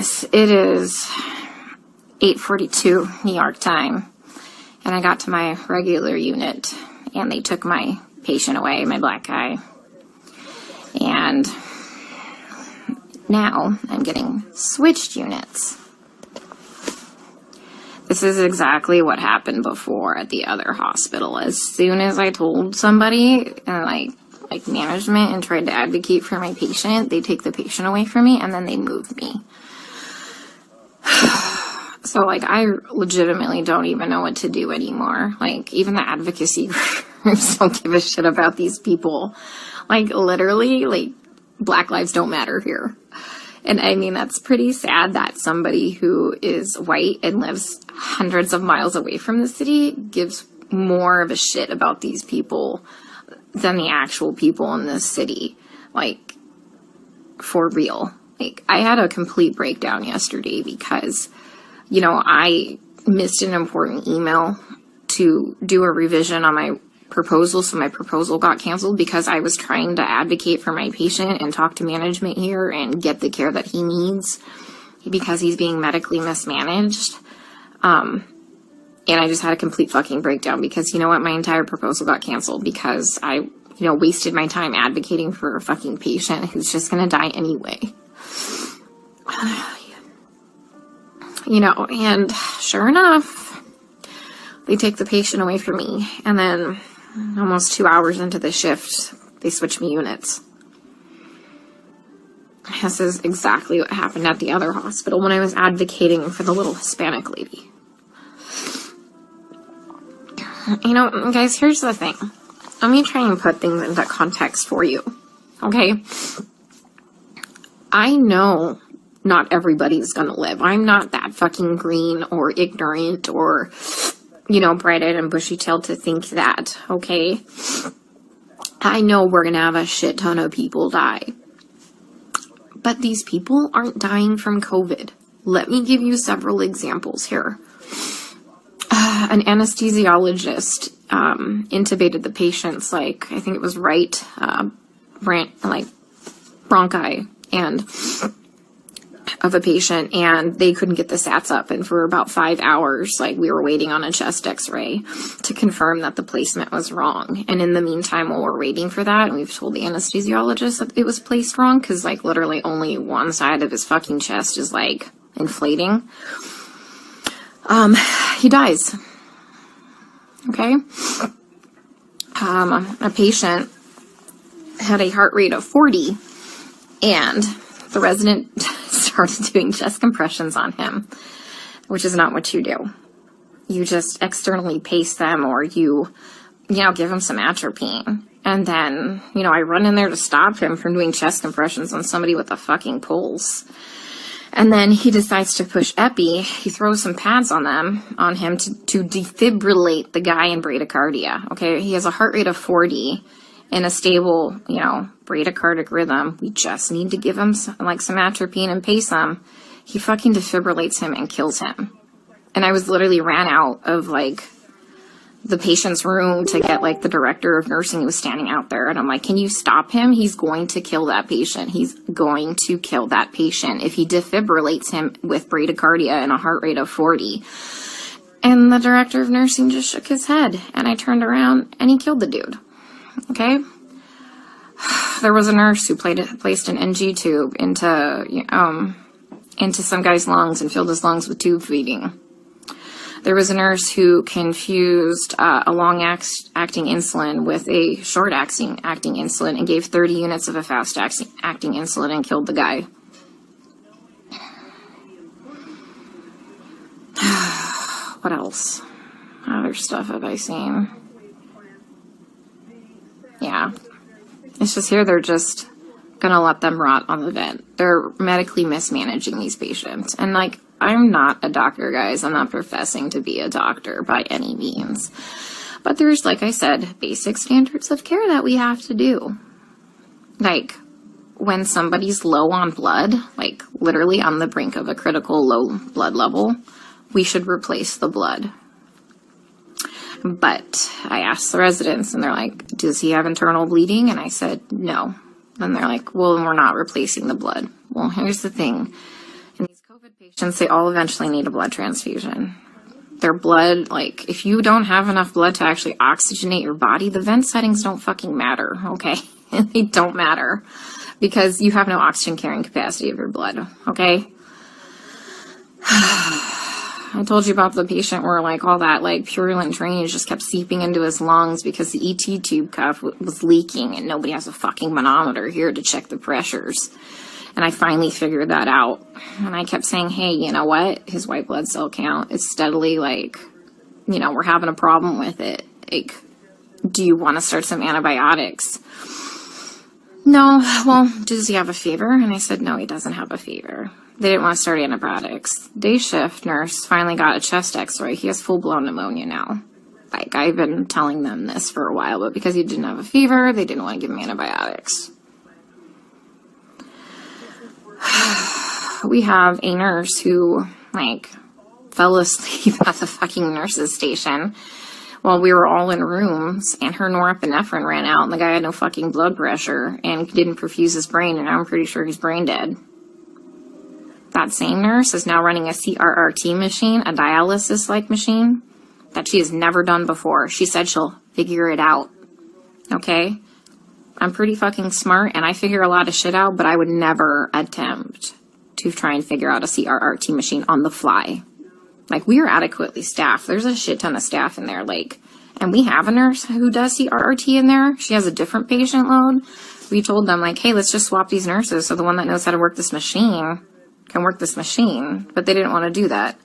Yes, it is 8:42 New York time, and I got to my regular unit, and they took my patient away, my black guy, and now I'm getting switched units. This is exactly what happened before at the other hospital. As soon as I told somebody, like management, and tried to advocate for my patient, they take the patient away from me, and then they move me. So, like, I legitimately don't even know what to do anymore. Like, even the advocacy groups don't give a shit about these people. Like, literally, like, Black lives don't matter here. And I mean, that's pretty sad that somebody who is white and lives hundreds of miles away from the city gives more of a shit about these people than the actual people in this city. Like, for real. Like, I had a complete breakdown yesterday because, you know, I missed an important email to do a revision on my proposal, so my proposal got canceled because I was trying to advocate for my patient and talk to management here and get the care that he needs because he's being medically mismanaged. And I just had a complete fucking breakdown because, you know what, my entire proposal got canceled because I, you know, wasted my time advocating for a fucking patient who's just gonna die anyway. You know, and sure enough, they take the patient away from me, and then almost 2 hours into the shift, they switch me units. This is exactly what happened at the other hospital when I was advocating for the little Hispanic lady. You know, guys, here's the thing. Let me try and put things into context for you, okay? I know not everybody's gonna live. I'm not that fucking green or ignorant or, you know, bright-eyed and bushy-tailed to think that, okay? I know we're gonna have a shit ton of people die. But these people aren't dying from COVID. Let me give you several examples here. An anesthesiologist intubated the patients, like, I think it was rant, like, bronchi and of a patient, and they couldn't get the sats up, and for about 5 hours, like, we were waiting on a chest x-ray to confirm that the placement was wrong. And in the meantime, while we're waiting for that, we've told the anesthesiologist that it was placed wrong, because, like, literally only one side of his fucking chest is, like, inflating. He dies. Okay? A patient had a heart rate of 40, and the resident started doing chest compressions on him, which is not what you do. You just externally pace them, or you know, give him some atropine. And then, you know, I run in there to stop him from doing chest compressions on somebody with a fucking pulse. And then he decides to push epi. He throws some pads on him to defibrillate the guy in bradycardia. Okay, he has a heart rate of 40 in a stable, you know, bradycardic rhythm. We just need to give him some atropine and pace him. He fucking defibrillates him and kills him. And I was literally ran out of, like, the patient's room to get, like, the director of nursing who was standing out there. And I'm like, can you stop him? He's going to kill that patient. He's going to kill that patient if he defibrillates him with bradycardia and a heart rate of 40. And the director of nursing just shook his head. And I turned around and he killed the dude. Okay? There was a nurse who placed an NG tube into some guy's lungs and filled his lungs with tube feeding. There was a nurse who confused a long-acting insulin with a short-acting insulin and gave 30 units of a fast-acting insulin and killed the guy. What else? Other stuff have I seen? Yeah. It's just here they're just gonna let them rot on the vent. They're medically mismanaging these patients. And, like, I'm not a doctor, guys. I'm not professing to be a doctor by any means. But there's, like I said, basic standards of care that we have to do. Like, when somebody's low on blood, like literally on the brink of a critical low blood level, we should replace the blood. But I asked the residents, and they're like, does he have internal bleeding? And I said, no. Then they're like, well, we're not replacing the blood. Well, here's the thing. In these COVID patients, they all eventually need a blood transfusion. Their blood, like, if you don't have enough blood to actually oxygenate your body, the vent settings don't fucking matter, okay? They don't matter because you have no oxygen carrying capacity of your blood, okay? I told you about the patient where, like, all that, like, purulent drainage just kept seeping into his lungs because the ET tube cuff was leaking and nobody has a fucking manometer here to check the pressures. And I finally figured that out. And I kept saying, hey, you know what? His white blood cell count is steadily, like, you know, we're having a problem with it. Like, do you want to start some antibiotics? No. Well, does he have a fever? And I said, no, he doesn't have a fever. They didn't want to start antibiotics. Day shift nurse finally got a chest x-ray. He has full-blown pneumonia now. Like, I've been telling them this for a while, but because he didn't have a fever, they didn't want to give him antibiotics. We have a nurse who, like, fell asleep at the fucking nurse's station while we were all in rooms, and her norepinephrine ran out, and the guy had no fucking blood pressure and didn't perfuse his brain, and I'm pretty sure he's brain dead. That same nurse is now running a CRRT machine, a dialysis-like machine, that she has never done before. She said she'll figure it out, okay? I'm pretty fucking smart, and I figure a lot of shit out, but I would never attempt to try and figure out a CRRT machine on the fly. Like, we are adequately staffed. There's a shit ton of staff in there, like, and we have a nurse who does CRRT in there. She has a different patient load. We told them, like, hey, let's just swap these nurses so the one that knows how to work this machine can work this machine, but they didn't want to do that.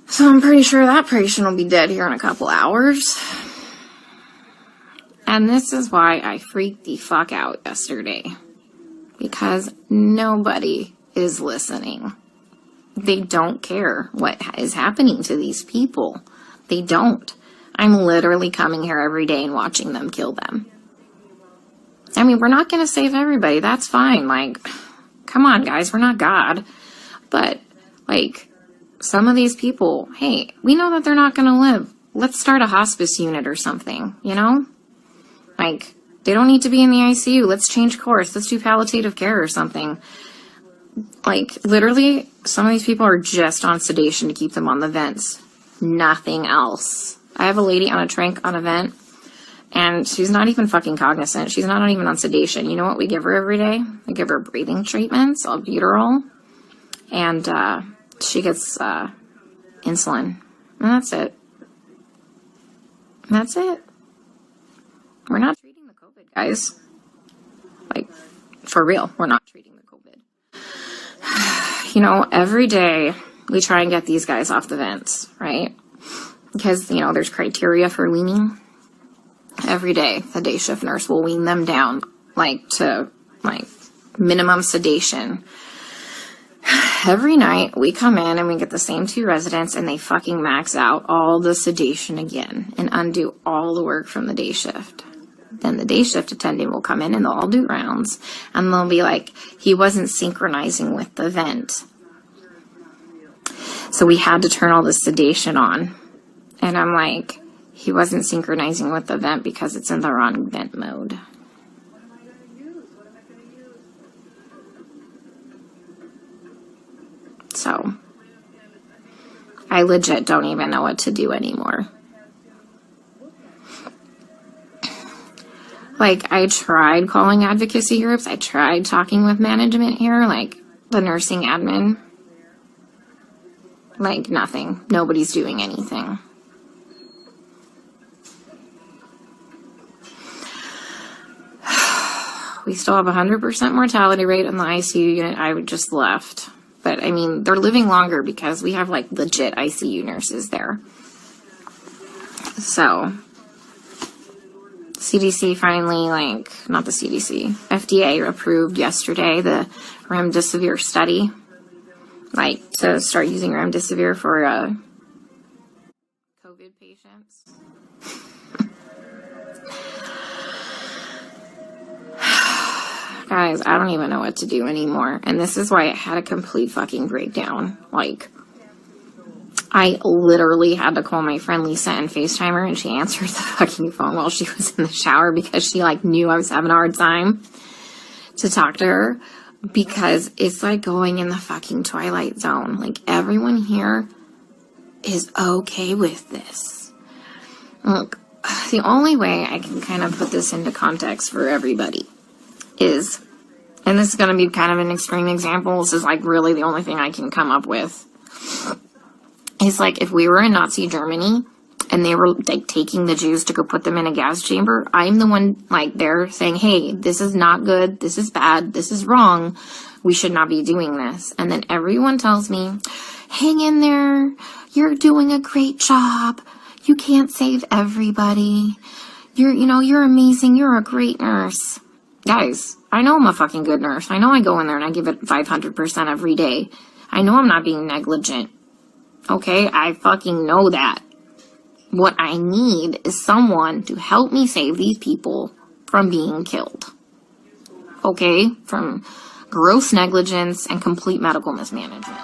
So I'm pretty sure that patient will be dead here in a couple hours. And this is why I freaked the fuck out yesterday. Because nobody is listening. They don't care what is happening to these people. They don't. I'm literally coming here every day and watching them kill them. I mean, we're not going to save everybody. That's fine. Like, come on, guys. We're not God. But, like, some of these people, hey, we know that they're not going to live. Let's start a hospice unit or something, you know? Like, they don't need to be in the ICU. Let's change course. Let's do palliative care or something. Like, literally, some of these people are just on sedation to keep them on the vents. Nothing else. I have a lady on a tranq on a vent, and she's not even fucking cognizant. She's not even on sedation. You know what we give her every day? We give her breathing treatments, albuterol, and she gets insulin. And that's it. That's it. We're not treating the COVID, guys. Like, for real, we're not treating the COVID. You know, every day we try and get these guys off the vents, right? Because, you know, there's criteria for weaning. Every day, the day shift nurse will wean them down, like, to, like, minimum sedation. Every night, we come in and we get the same 2 residents, and they fucking max out all the sedation again and undo all the work from the day shift. Then the day shift attendant will come in and they'll all do rounds, and they'll be like, he wasn't synchronizing with the vent. So we had to turn all the sedation on. And I'm like, he wasn't synchronizing with the vent because it's in the wrong vent mode. So I legit don't even know what to do anymore. Like, I tried calling advocacy groups. I tried talking with management here, like the nursing admin. Like, nothing. Nobody's doing anything. We still have 100% mortality rate in the ICU unit. I just left. But, I mean, they're living longer because we have, like, legit ICU nurses there. So, CDC finally, like, not the CDC, FDA approved yesterday the remdesivir study. Like, to start using remdesivir for COVID patients. Guys, I don't even know what to do anymore. And this is why it had a complete fucking breakdown. Like, I literally had to call my friend Lisa and FaceTime her, and she answered the fucking phone while she was in the shower because she, like, knew I was having a hard time to talk to her. because it's like going in the fucking Twilight Zone. Like, everyone here is okay with this. Look, the only way I can kind of put this into context for everybody is, and this is going to be kind of an extreme example, this is like really the only thing I can come up with, is like if we were in Nazi Germany and they were like taking the Jews to go put them in a gas chamber, I'm the one like there saying, hey, this is not good, this is bad, this is wrong, we should not be doing this. And then everyone tells me, hang in there, you're doing a great job, you can't save everybody, you're amazing, you're a great nurse. Guys, I know I'm a fucking good nurse. I know I go in there and I give it 500% every day. I know I'm not being negligent. Okay, I fucking know that. What I need is someone to help me save these people from being killed. Okay, from gross negligence and complete medical mismanagement.